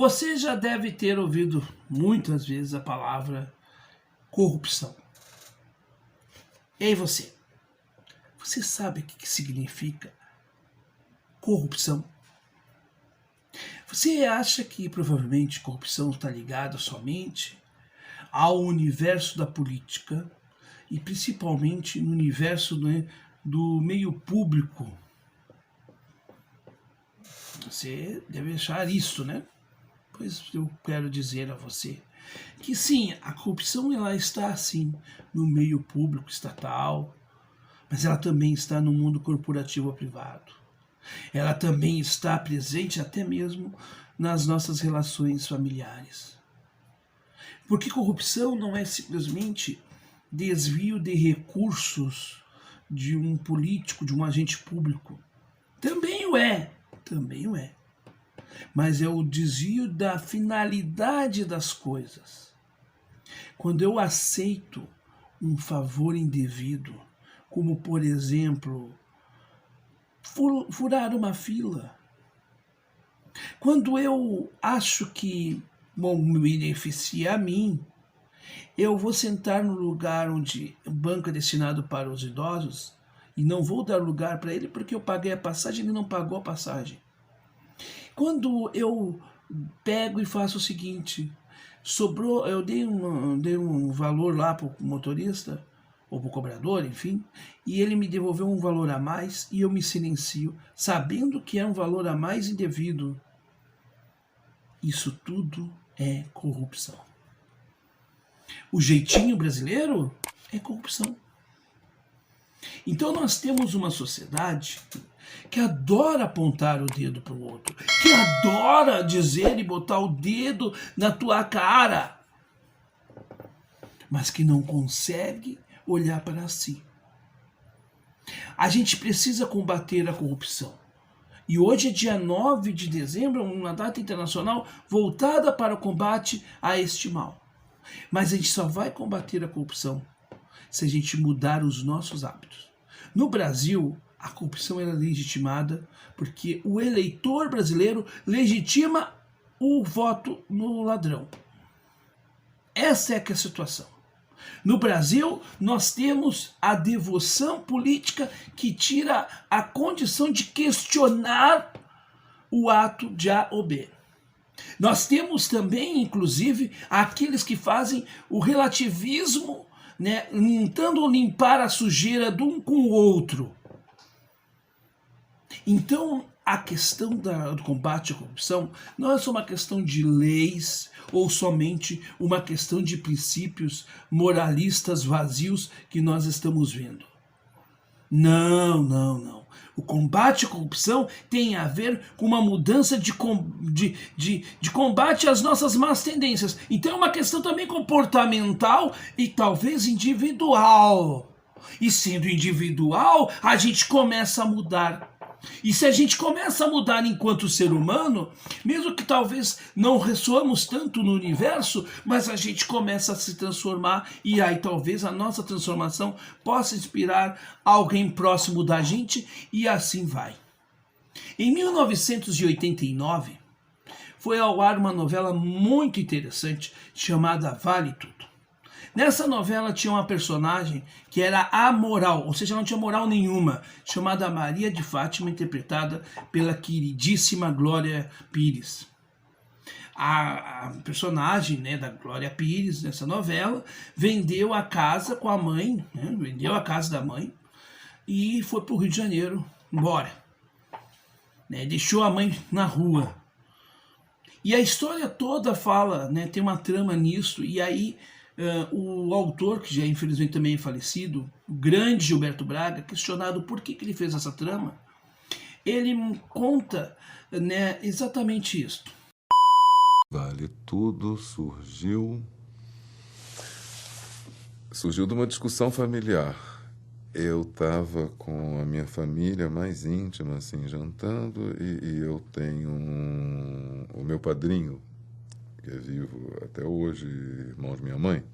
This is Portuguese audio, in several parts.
Você já deve ter ouvido muitas vezes a palavra corrupção. E aí você sabe o que significa corrupção? Você acha que provavelmente corrupção está ligada somente ao universo da política e principalmente no universo, né, do meio público? Você deve achar isso, né? Pois eu quero dizer a você que sim, a corrupção ela está assim no meio público estatal, mas ela também está no mundo corporativo ou privado. Ela também está presente até mesmo nas nossas relações familiares. Porque corrupção não é simplesmente desvio de recursos de um político, de um agente público. Também o é. Mas é o desvio da finalidade das coisas. Quando eu aceito um favor indevido, como por exemplo, furar uma fila. Quando eu acho que me beneficia a mim, eu vou sentar no lugar onde o banco é destinado para os idosos e não vou dar lugar para ele porque eu paguei a passagem e ele não pagou a passagem. Quando eu pego e faço o seguinte, sobrou, eu dei um valor lá para o motorista, ou para o cobrador, enfim, e ele me devolveu um valor a mais e eu me silencio, sabendo que é um valor a mais indevido. Isso tudo é corrupção. O jeitinho brasileiro é corrupção. Então nós temos uma sociedade que adora apontar o dedo para o outro, que adora dizer e botar o dedo na tua cara, mas que não consegue olhar para si. A gente precisa combater a corrupção. E hoje é dia 9 de dezembro, uma data internacional voltada para o combate a este mal. Mas a gente só vai combater a corrupção se a gente mudar os nossos hábitos. No Brasil, a corrupção é legitimada porque o eleitor brasileiro legitima o voto no ladrão. Essa é que é a situação. No Brasil, nós temos a devoção política que tira a condição de questionar o ato de A ou B. Nós temos também, inclusive, aqueles que fazem o relativismo, né, tentando limpar a sujeira de um com o outro. Então, a questão do combate à corrupção não é só uma questão de leis ou somente uma questão de princípios moralistas vazios que nós estamos vendo. Não. O combate à corrupção tem a ver com uma mudança de combate às nossas más tendências. Então é uma questão também comportamental e talvez individual. E sendo individual, a gente começa a mudar. E se a gente começa a mudar enquanto ser humano, mesmo que talvez não ressoamos tanto no universo, mas a gente começa a se transformar e aí talvez a nossa transformação possa inspirar alguém próximo da gente e assim vai. Em 1989, foi ao ar uma novela muito interessante chamada Vale Tudo. Nessa novela tinha uma personagem que era amoral, ou seja, não tinha moral nenhuma, chamada Maria de Fátima, interpretada pela queridíssima Glória Pires. A personagem, né, da Glória Pires nessa novela vendeu a casa com a mãe, né, vendeu a casa da mãe e foi para o Rio de Janeiro embora. Né, deixou a mãe na rua. E a história toda fala, né, tem uma trama nisso, e aí o autor, que já infelizmente também é falecido, o grande Gilberto Braga, questionado por que ele fez essa trama, ele conta, né, exatamente isso. Vale Tudo surgiu de uma discussão familiar. Eu estava com a minha família mais íntima, assim, jantando, e eu tenho o meu padrinho, que é vivo até hoje, irmão de minha mãe,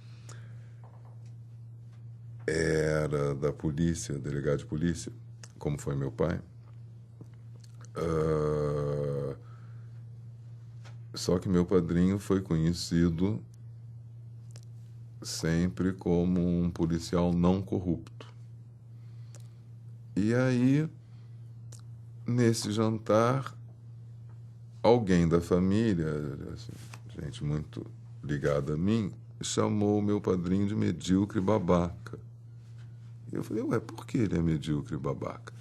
era da polícia, delegado de polícia, como foi meu pai. Só que meu padrinho foi conhecido sempre como um policial não corrupto. E aí, nesse jantar, alguém da família, assim, gente muito ligada a mim, chamou o meu padrinho de medíocre babaca. E eu falei, ué, por que ele é medíocre babaca?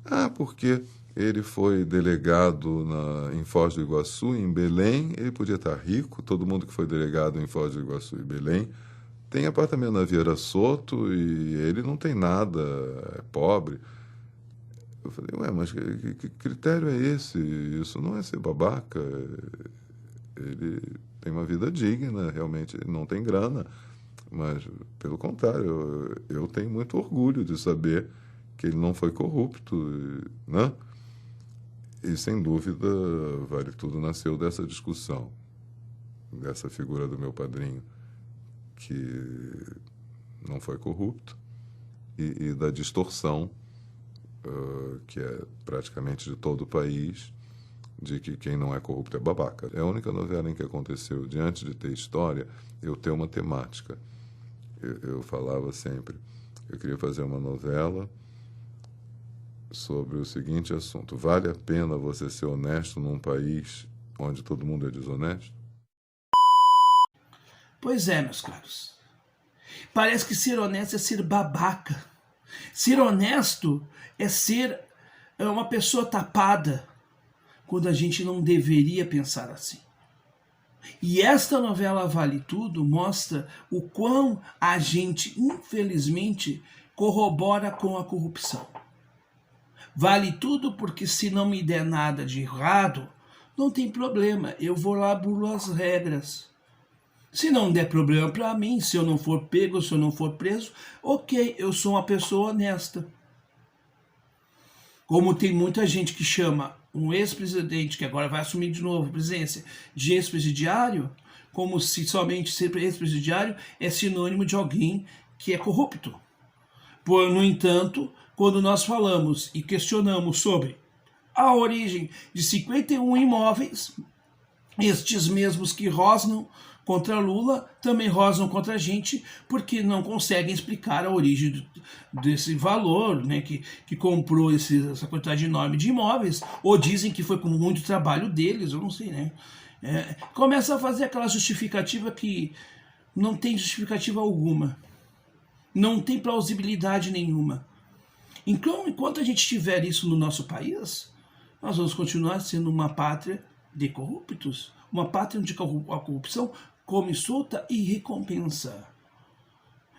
Ah, porque ele foi delegado em Foz do Iguaçu, em Belém, ele podia estar rico, todo mundo que foi delegado em Foz do Iguaçu e Belém tem apartamento na Vieira Soto e ele não tem nada, é pobre. Eu falei, ué, mas que critério é esse? Isso não é ser babaca. Ele tem uma vida digna, realmente, ele não tem grana. Mas, pelo contrário, eu tenho muito orgulho de saber que ele não foi corrupto, né? E, sem dúvida, Vale Tudo nasceu dessa discussão, dessa figura do meu padrinho, que não foi corrupto, e da distorção, que é praticamente de todo o país, de que quem não é corrupto é babaca. É a única novela em que aconteceu, diante de ter história, eu ter uma temática. Eu falava sempre, eu queria fazer uma novela sobre o seguinte assunto: vale a pena você ser honesto num país onde todo mundo é desonesto? Pois é, meus caros. Parece que ser honesto é ser babaca. Ser honesto é ser uma pessoa tapada, quando a gente não deveria pensar assim. E esta novela Vale Tudo mostra o quão a gente, infelizmente, corrobora com a corrupção. Vale tudo porque se não me der nada de errado, não tem problema, eu vou lá burlo as regras. Se não der problema para mim, se eu não for pego, se eu não for preso, ok, eu sou uma pessoa honesta. Como tem muita gente que chama um ex-presidente, que agora vai assumir de novo a presidência, de ex-presidiário, como se somente ser ex-presidiário é sinônimo de alguém que é corrupto. No entanto, quando nós falamos e questionamos sobre a origem de 51 imóveis, estes mesmos que rosnam contra Lula também rosnam contra a gente, porque não conseguem explicar a origem desse valor, né, que comprou essa quantidade enorme de imóveis, ou dizem que foi com muito trabalho deles, eu não sei, né? Começa a fazer aquela justificativa que não tem justificativa alguma, não tem plausibilidade nenhuma. Então, enquanto a gente tiver isso no nosso país, nós vamos continuar sendo uma pátria de corruptos, uma pátria onde a corrupção come solta e recompensa.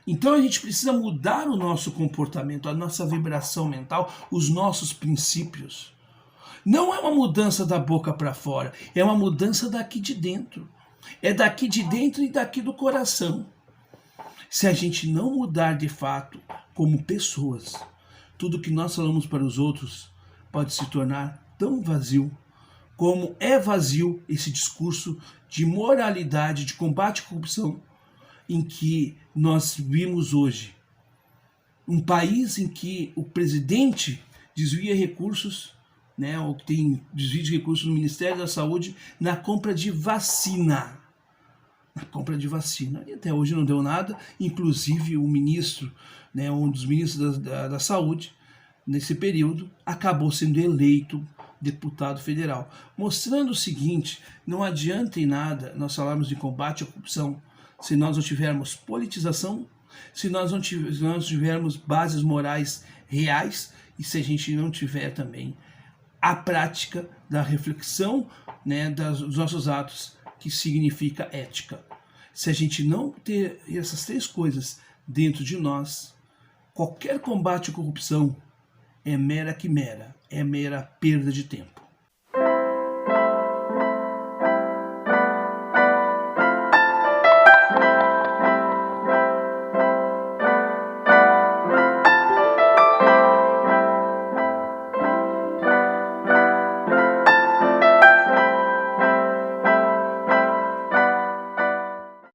Então a gente precisa mudar o nosso comportamento, a nossa vibração mental, os nossos princípios. Não é uma mudança da boca para fora, é uma mudança daqui de dentro. É daqui de dentro e daqui do coração. Se a gente não mudar de fato como pessoas, tudo que nós falamos para os outros pode se tornar tão vazio como é vazio esse discurso de moralidade, de combate à corrupção, em que nós vimos hoje. Um país em que o presidente desvia recursos, né, ou tem desvio de recursos no Ministério da Saúde na compra de vacina. Na compra de vacina. E até hoje não deu nada, inclusive o ministro, né, um dos ministros da Saúde, nesse período, acabou sendo eleito deputado federal, mostrando o seguinte: não adianta em nada nós falarmos de combate à corrupção se nós não tivermos politização, se nós não tivermos bases morais reais e se a gente não tiver também a prática da reflexão, né, dos nossos atos, que significa ética. Se a gente não ter essas três coisas dentro de nós, qualquer combate à corrupção é mera quimera, é mera perda de tempo.